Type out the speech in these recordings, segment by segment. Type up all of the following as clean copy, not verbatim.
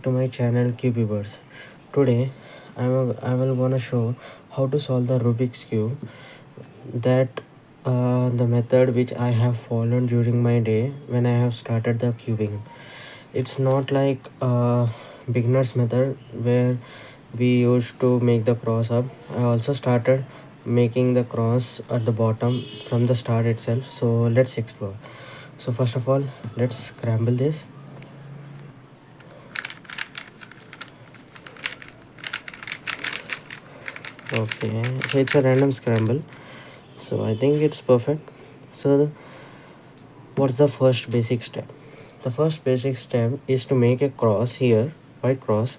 to my channel Cubivers. Today I will gonna show how to solve the Rubik's cube, that the method which I have followed during my day when I have started the cubing. It's not like a beginner's method where we used to make the cross up. I also started making the cross at the bottom from the start itself. So let's explore. So first of all, let's scramble this. Okay, so it's a random scramble, so I think it's perfect. So what's the first basic step? The first basic step is to make a cross here, white cross,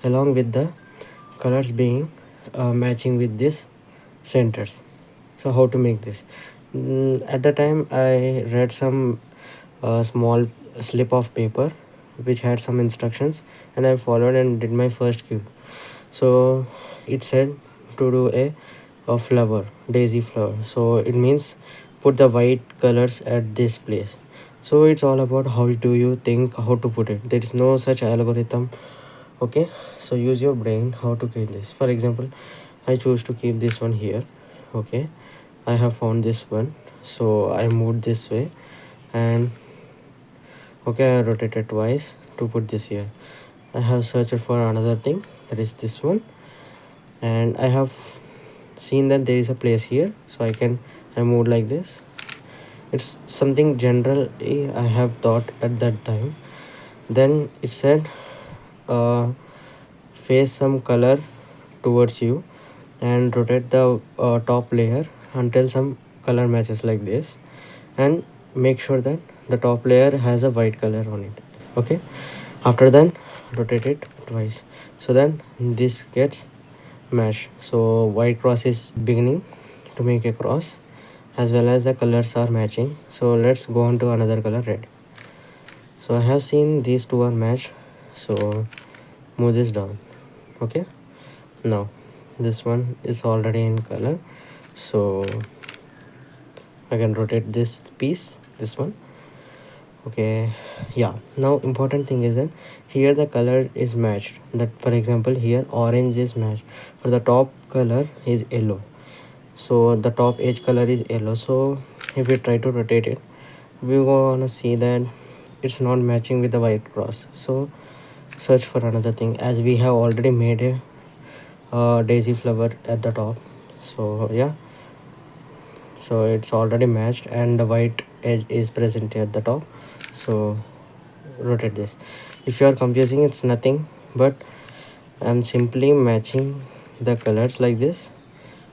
along with the colors being matching with this centers. So how to make this? At the time I read some small slip of paper which had some instructions, and I followed and did my first cube. So it said to do a flower, daisy flower. So it means put the white colors at this place. So it's all about how do you think how to put it. There is no such algorithm. Okay, so use your brain how to create this. For example, I choose to keep this one here. Okay, I have found this one, so I moved this way, and okay, I rotated twice to put this here. I have searched for another thing, that is this one, and I have seen that there is a place here, so I moved like this. It's something general I have thought at that time. Then it said face some color towards you and rotate the top layer until some color matches like this, and make sure that the top layer has a white color on it. Okay, after that rotate it twice, so then this gets matched. So white cross is beginning to make a cross, as well as the colors are matching. So let's go on to another color, red. So I have seen these two are matched, so move this down. Okay, now this one is already in color, so I can rotate this piece, this one. Okay, yeah, now important thing is that here the color is matched. That for example here orange is matched, for the top color is yellow, so the top edge color is yellow. So if we try to rotate it, we're gonna see that it's not matching with the white cross. So search for another thing, as we have already made a daisy flower at the top. So yeah, so it's already matched and the white edge is present at the top. So rotate this. If you are confusing, it's nothing but I'm simply matching the colors like this.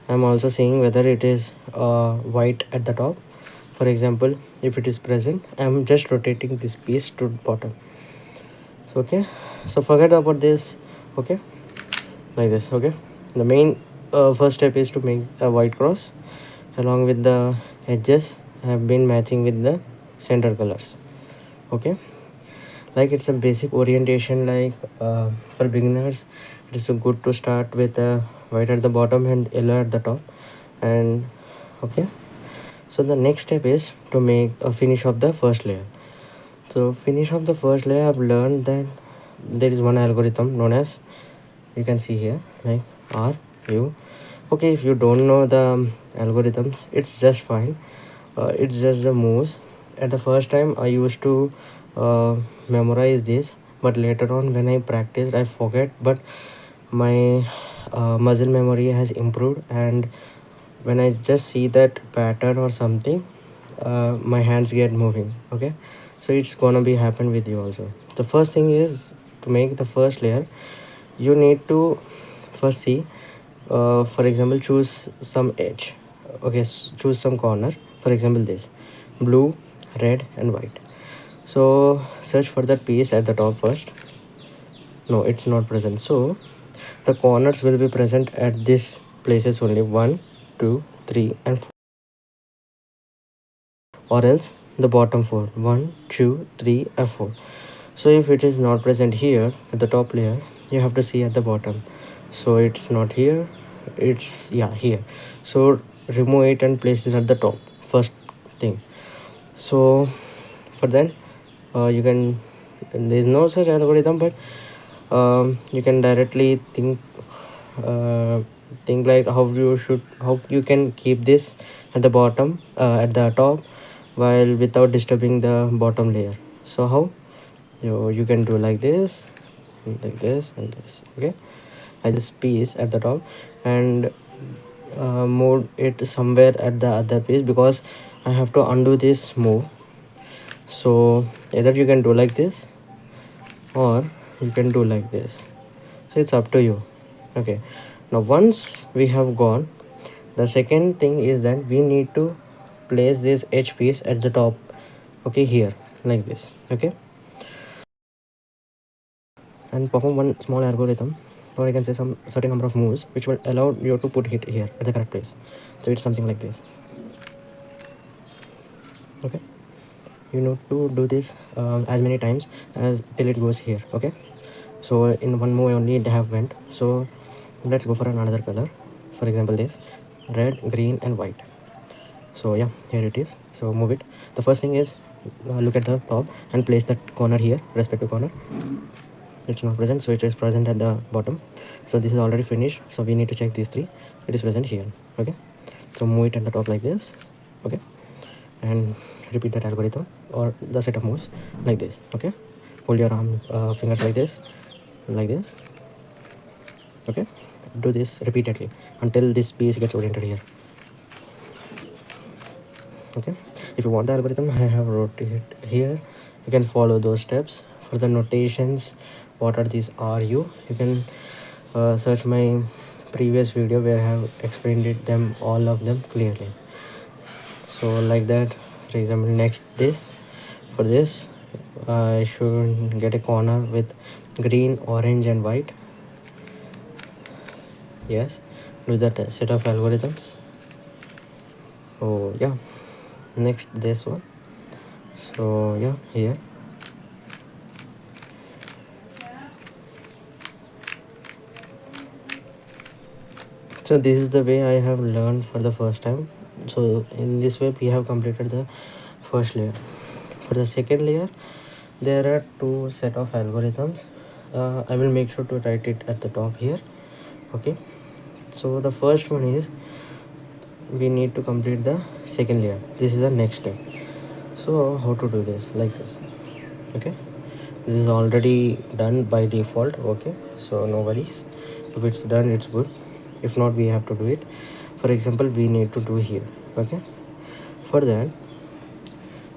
I'm also seeing whether it is white at the top. For example, if it is present, I'm just rotating this piece to bottom. So, okay, so forget about this. Okay, like this. Okay, the main first step is to make a white cross along with the edges have been matching with the center colors. Okay, like it's a basic orientation, like for beginners it is so good to start with white at the bottom and yellow at the top. And okay, so the next step is to make a finish of the first layer. So finish of the first layer, I've learned that there is one algorithm known as, you can see here, like RU. Okay, if you don't know the algorithms, it's just fine. It's just the moves. At the first time I used to memorize this, but later on when I practiced I forget, but my muscle memory has improved, and when I just see that pattern or something, my hands get moving. Okay, so it's gonna be happen with you also. The first thing is to make the first layer, you need to first see, for example, choose some edge. Okay, choose some corner, for example this blue, red and white. So search for that piece at the top first. No, it's not present, so the corners will be present at this places only, 1 2 3 and 4, or else the bottom 4, 1 2 3 and 4. So if it is not present here at the top layer, you have to see at the bottom. So it's not here, it's yeah here. So remove it and place it at the top first thing. So for then you can, there is no such algorithm, but you can directly think like how you can keep this at the bottom, at the top, while without disturbing the bottom layer. So how you can do like this, and this. Okay, I just piece at the top and move it somewhere at the other piece, because I have to undo this move. So either you can do like this or you can do like this, so it's up to you. Okay, now once we have gone, the second thing is that we need to place this edge piece at the top. Okay, here like this. Okay, and perform one small algorithm, or I can say some certain number of moves which will allow you to put it here at the correct place. So it's something like this. Okay, you need to do this as many times as till it goes here. Okay, so in one move only they have went. So let's go for another color, for example this red, green and white. So yeah, here it is. So move it. The first thing is look at the top and place that corner here, respective corner. It's not present, so it is present at the bottom. So this is already finished, so we need to check these three. It is present here. Okay, so move it at the top like this. Okay, and repeat that algorithm or the set of moves like this. Okay, hold your arm fingers like this, like this. Okay, do this repeatedly until this piece gets oriented here. Okay, if you want the algorithm, I have wrote it here. You can follow those steps. For the notations, what are these you can search my previous video where I have explained them all of them clearly. So like that, for example, next this, for this I should get a corner with green, orange and white. Yes, do that set of algorithms. Oh yeah, next this one. So yeah, here. So this is the way I have learned for the first time. So in this way we have completed the first layer. For the second layer, there are two set of algorithms. I will make sure to write it at the top here. Okay, so the first one is we need to complete the second layer. This is the next step. So how to do this? Like this. Okay, this is already done by default. Okay, so no worries. If it's done, it's good. If not, we have to do it. For example, we need to do here. Okay, for that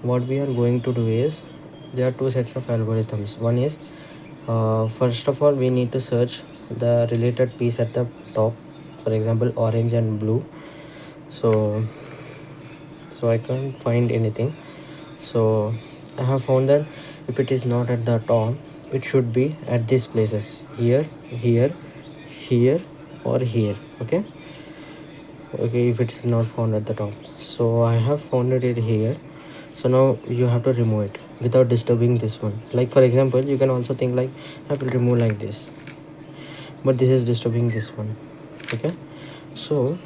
what we are going to do is there are two sets of algorithms. One is first of all we need to search the related piece at the top, for example orange and blue. So I can't find anything. So I have found that if it is not at the top, it should be at these places, here, here, here or here. Okay, if it's not found at the top. So I have found it here. So now you have to remove it without disturbing this one. Like for example, you can also think like I will remove like this, but this is disturbing this one. Okay, so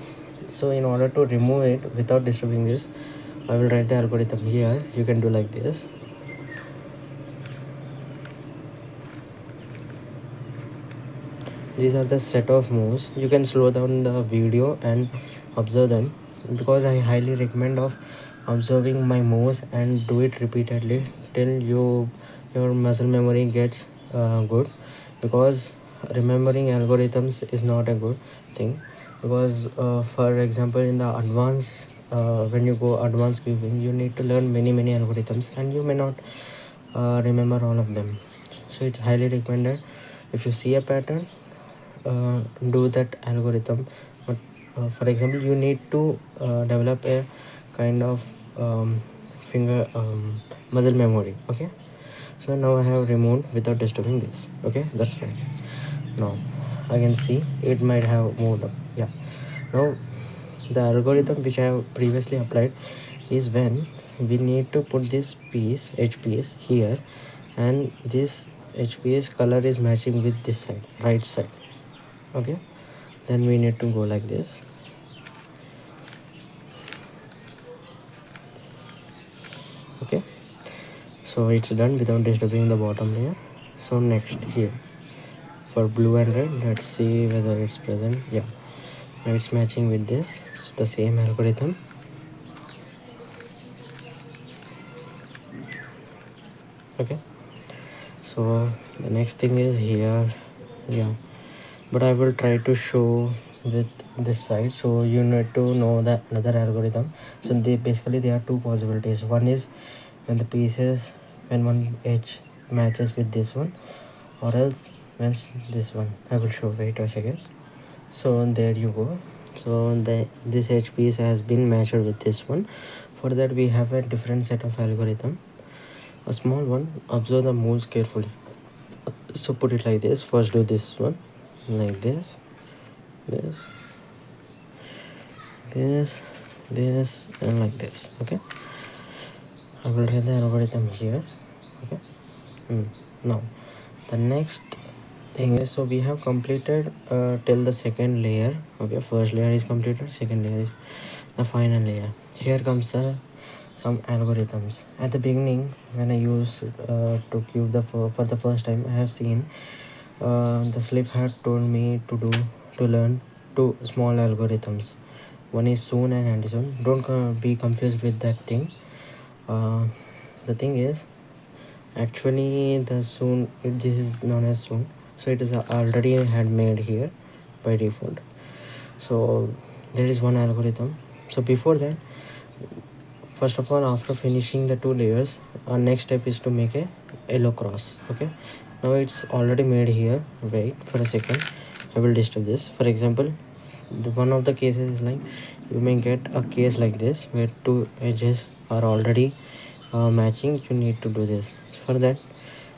in order to remove it without disturbing this, I will write the algorithm here. You can do like this. These are the set of moves. You can slow down the video and observe them, because I highly recommend of observing my moves and do it repeatedly till your muscle memory gets good. Because remembering algorithms is not a good thing, because for example in the advanced when you go advanced cubing, you need to learn many algorithms and you may not remember all of them. So it's highly recommended, if you see a pattern, do that algorithm. But for example, you need to develop a kind of finger muscle memory. Okay, so now I have removed without disturbing this. Okay, that's fine. Now I can see it might have moved up. Yeah, now the algorithm which I have previously applied is when we need to put this piece edge piece here, and this edge piece color is matching with this side, right side. Okay, then we need to go like this. Okay, so it's done without disturbing the bottom layer. So next here for blue and red. Let's see whether it's present. Yeah, it's matching with this. It's the same algorithm. Okay, so the next thing is here. Yeah, but I will try to show with this side, so you need to know that another algorithm. So there are two possibilities. One is when when one edge matches with this one, or else when this one. I will show. Wait a second. So there you go. So this edge piece has been matched with this one. For that we have a different set of algorithm. A small one. Observe the moves carefully. So put it like this. First do this one, like this, this, this, and like this. Okay, I will write the algorithm here. Okay. Now the next thing is, so we have completed till the second layer. Okay, first layer is completed, second layer is the final layer. Here comes some algorithms. At the beginning, when I used to cube for the first time, I have seen the slip had told me to learn two small algorithms. One is Sune and Anti-Sune. Don't be confused with that thing. The thing is, actually the Sune, this is known as Sune, so it is already had made here by default. So there is one algorithm. So before that, first of all, after finishing the two layers, our next step is to make a yellow cross. Okay, now it's already made here. Wait for a second, I will disturb this. For example, one of the cases is like, you may get a case like this where two edges are already matching. You need to do this. For that,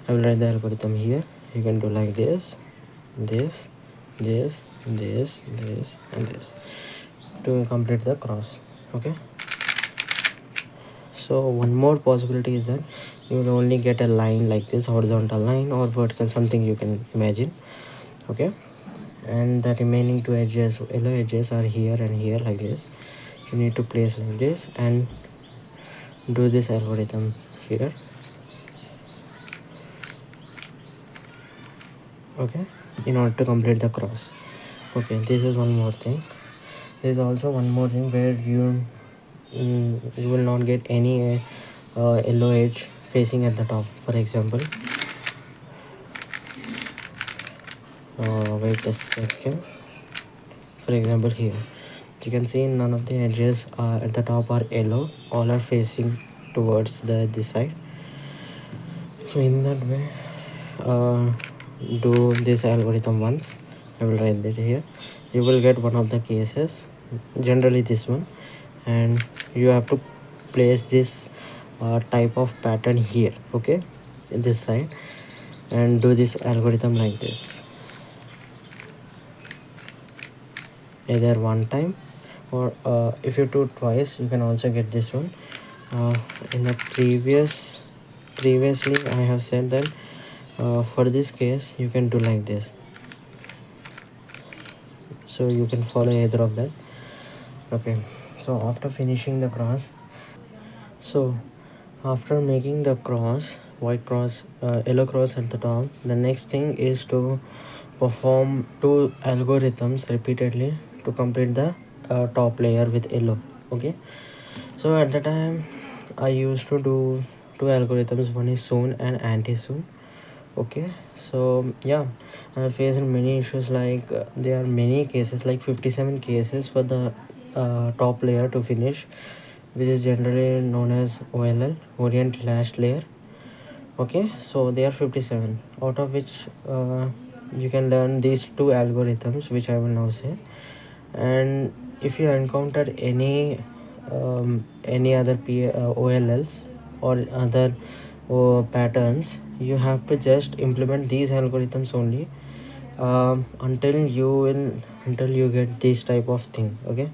I will write the algorithm here. You can do like this, this, this, this, this, and this to complete the cross. Okay, so one more possibility is that you will only get a line like this, horizontal line or vertical, something you can imagine. Okay, and the remaining two edges, yellow edges, are here and here like this. You need to place like this and do this algorithm here. Okay, in order to complete the cross. Okay, this is one more thing. There is also one more thing where you will not get any yellow edge facing at the top. For example, wait a second. For example, here you can see none of the edges at the top are yellow. All are facing towards this side. So in that way, do this algorithm once. I will write that here. You will get one of the cases, generally this one, and you have to place this type of pattern here. Okay, in this side, and do this algorithm like this, either one time, or if you do twice, you can also get this one. In the previously I have said that for this case you can do like this, so you can follow either of that. Okay, so after finishing the cross, so after making the cross, white cross, yellow cross at the top, the next thing is to perform two algorithms repeatedly to complete the top layer with yellow. Okay, so at the time I used to do two algorithms. One is Sune and Anti-Sune. Okay, so yeah, I faced many issues, like there are many cases, like 57 cases for the top layer to finish, which is generally known as OLL, Orient Last Layer. Okay, so there are 57, out of which you can learn these two algorithms which I will now say. And if you encounter any other OLLs or other patterns, you have to just implement these algorithms only until you get this type of thing. Okay,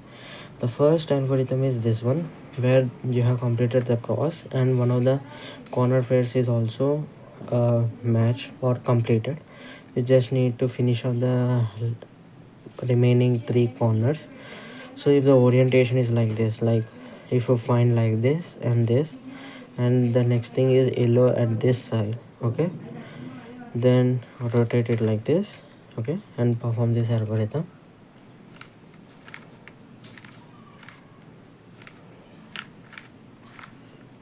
the first algorithm is this one, where you have completed the cross and one of the corner pairs is also matched or completed. You just need to finish up the remaining three corners. So if the orientation is like this, like if you find like this, and the next thing is yellow at this side. Okay, then rotate it like this, Okay, and perform this algorithm.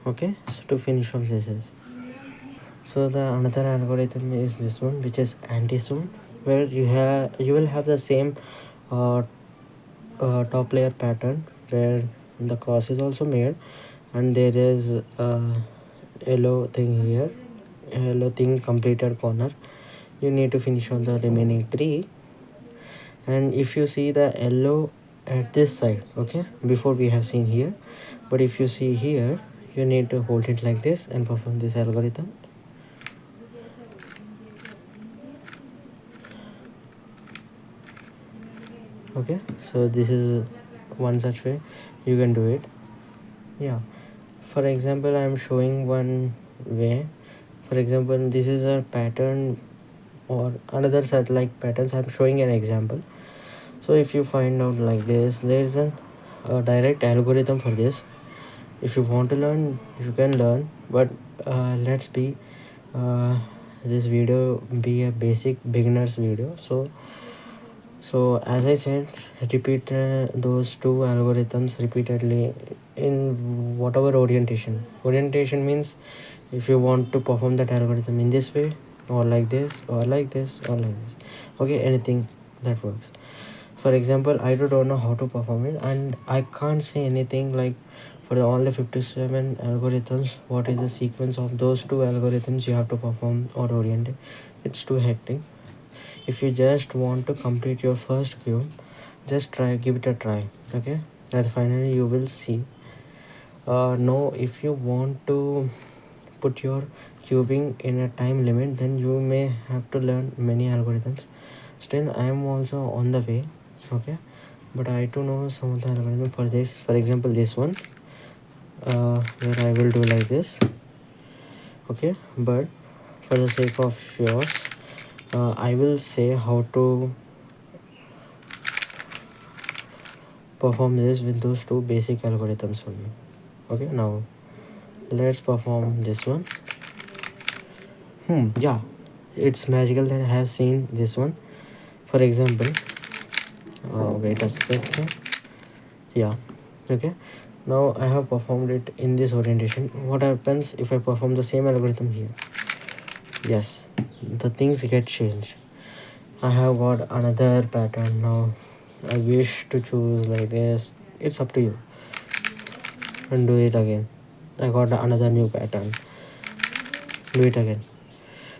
Okay, so to finish off this is, so the another algorithm is this one, which is Anti-Sune, where you will have the same uh, top layer pattern where the cross is also made, and there is a yellow thing here, yellow thing completed corner. You need to finish on the remaining three. And if you see the yellow at this side, okay, before we have seen here, but if you see here, you need to hold it like this and perform this algorithm. Okay, so this is one such way you can do it. Yeah, for example, I am showing one way. For example, this is a pattern or another set like patterns. I'm showing an example. So if you find out like this, there is a direct algorithm for this. If you want to learn, you can learn, but let's be this video be a basic beginners video. So as I said, repeat those two algorithms repeatedly in whatever orientation means. If you want to perform that algorithm in this way, or like this, or like this, or like this, okay, anything that works. For example, I don't know how to perform it, and I can't say anything like for the all the 57 algorithms what is the sequence of those two algorithms you have to perform or orient it. It's too hectic. If you just want to complete your first cube, just give it a try. Okay, and finally you will see. No, if you want to put your cubing in a time limit, then you may have to learn many algorithms. Still, I am also on the way. Okay, but I do know some of the algorithm for this. For example, this one, where I will do like this. Okay, but for the sake of yours, I will say how to perform this with those two basic algorithms only. Okay, now let's perform this one. Yeah, it's magical that I have seen this one. For example, wait a second. Yeah, okay, now I have performed it in this orientation. What happens if I perform the same algorithm here? Yes, the things get changed. I have got another pattern now. I wish to choose like this. It's up to you. And do it again. I got another new pattern. Do it again.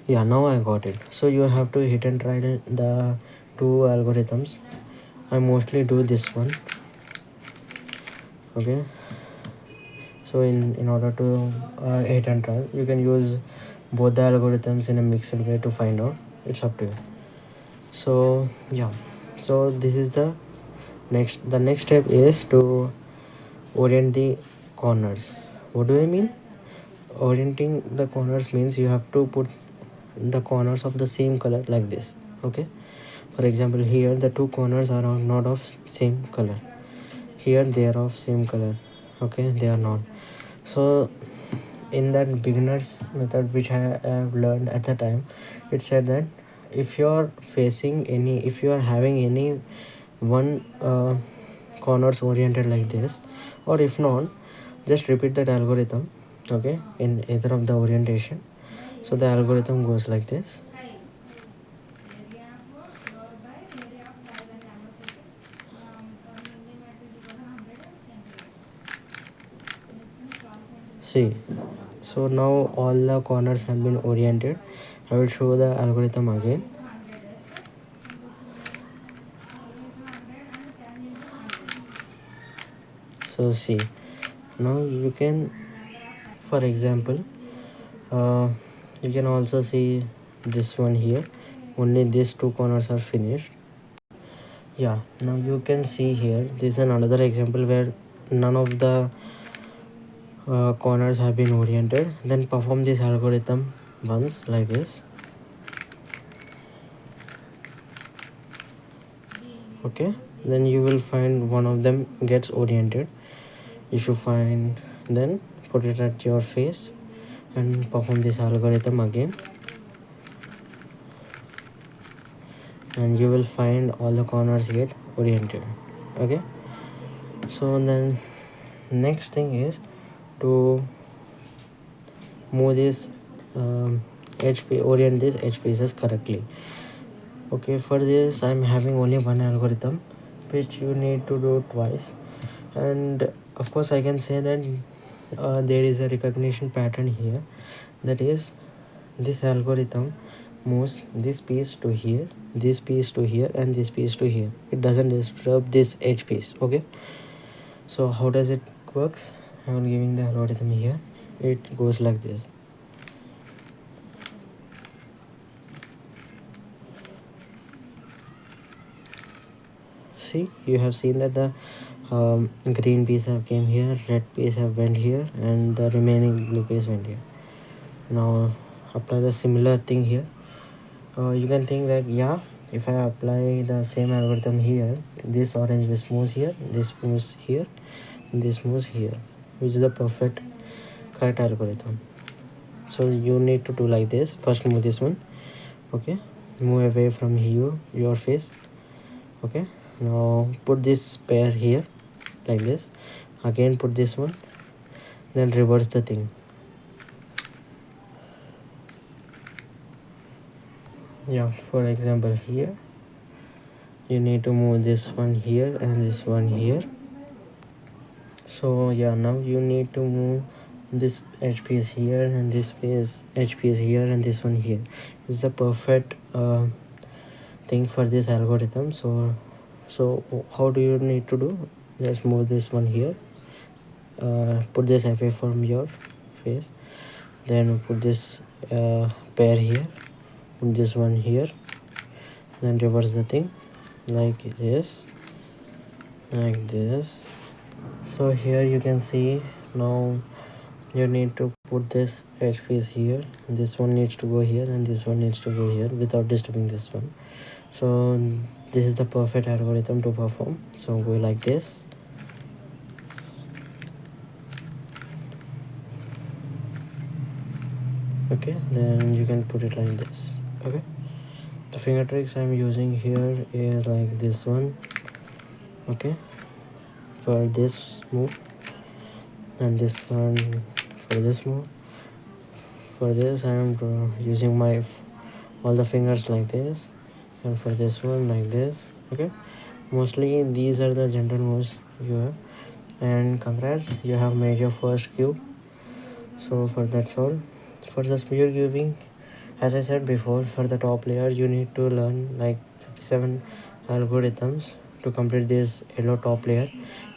Yeah, now I got it. So you have to hit and try the two algorithms. I mostly do this one. Okay, so in order to hit and try, you can use both the algorithms in a mixed way to find out. It's up to you. So yeah, so this is the next step is to orient the corners. What do I mean? Orienting the corners means you have to put the corners of the same color like this. Okay, for example, here the two corners are not of same color. Here they are of same color. Okay, they are not. So in that beginners method which I have learned at the time, it said that if you are having any one corners oriented like this, or if not, just repeat that algorithm, okay, in either of the orientation. So the algorithm goes like this. See, so now all the corners have been oriented. I will show the algorithm again. So see, now you can, for example, you can also see this one here. Only these two corners are finished. Yeah, now you can see here, this is another example where none of the corners have been oriented. Then perform this algorithm once like this. Okay, then you will find one of them gets oriented. If you find, then put it at your face and perform this algorithm again. and you will find all the corners get oriented. Okay, so then next thing is to move this orient these edge pieces correctly. Okay, for this I'm having only one algorithm which you need to do twice, and of course I can say that there is a recognition pattern here, that is this algorithm moves this piece to here, this piece to here, and this piece to here. It doesn't disturb this edge piece. Okay, so how does it works? I'm giving the algorithm here. It goes like this. See, you have seen that the green piece have came here, red piece have went here, and the remaining blue piece went here. Now apply the similar thing here. You can think that yeah, if I apply the same algorithm here, this orange piece moves here, this moves here, this moves here, which is the perfect correct algorithm. So you need to do like this. First move this one. Okay, move away from here, your face. Okay, now put this pair here like this. Again put this one, then reverse the thing. Yeah, for example here you need to move this one here and this one here. So yeah, now you need to move this edge piece here and this edge piece here and this one here. It's the perfect thing for this algorithm. So how do you need to do? Just move this one here, put this away from your face, then put this pair here, put this one here, then reverse the thing like this, like this. So here you can see now you need to put this edge piece here, this one needs to go here and this one needs to go here without disturbing this one. So this is the perfect algorithm to perform. So go like this. Okay, then you can put it like this. Okay, the finger tricks I'm using here is like this one. Okay, for this move, and this one for this move. For this I'm using my all the fingers like this, and for this one like this. Okay, mostly these are the general moves you have, and congrats, you have made your first cube. So for that's all for the speed cubing. As I said before, for the top layer you need to learn like 57 algorithms to complete this yellow top layer.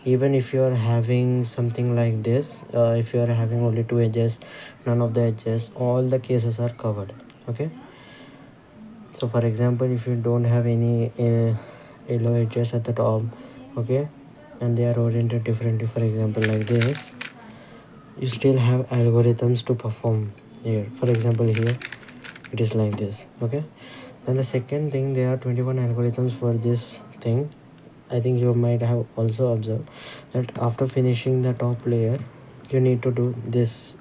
Even if you are having something like this, if you are having only two edges, none of the edges, all the cases are covered. Okay, so for example, if you don't have any yellow edges at the top, okay, and they are oriented differently, for example like this, you still have algorithms to perform here. For example here it is like this. Okay, and the second thing, there are 21 algorithms for this thing. I think you might have also observed that after finishing the top layer you need to do this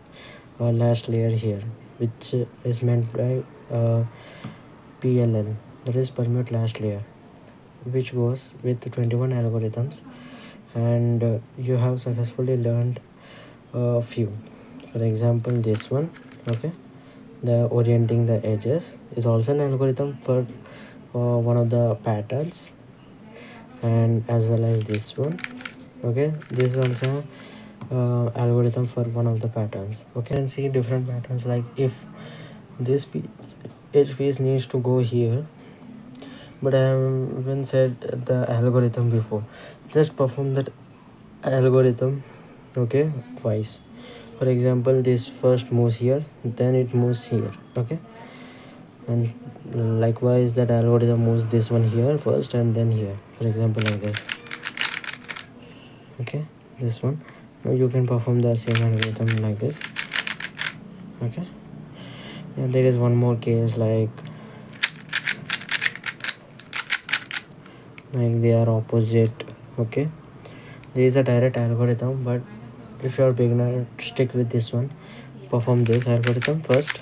last layer here, which is meant by PLL, that is permute last layer, which goes with 21 algorithms, and you have successfully learned a few. For example this one. Okay, the orienting the edges is also an algorithm for one of the patterns, and as well as this one. Okay, this is also algorithm for one of the patterns. Okay, and see different patterns, like if this edge piece needs to go here, but I haven't said the algorithm before, just perform that algorithm, okay, twice. For example, this first moves here, then it moves here. Okay, and likewise that algorithm moves this one here first and then here, for example like this. Okay, this one. Now you can perform the same algorithm like this. Okay, and there is one more case, like they are opposite. Okay, there is a direct algorithm, but if you are beginner, stick with this one. Perform this algorithm first.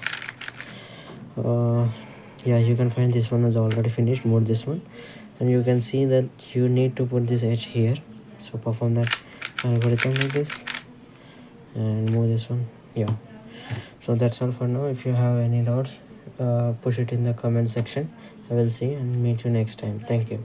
Yeah, you can find this one is already finished. Move this one, and you can see that you need to put this edge here. So perform that algorithm like this and move this one. Yeah, so that's all for now. If you have any doubts, push it in the comment section. I will see and meet you next time. Thank you.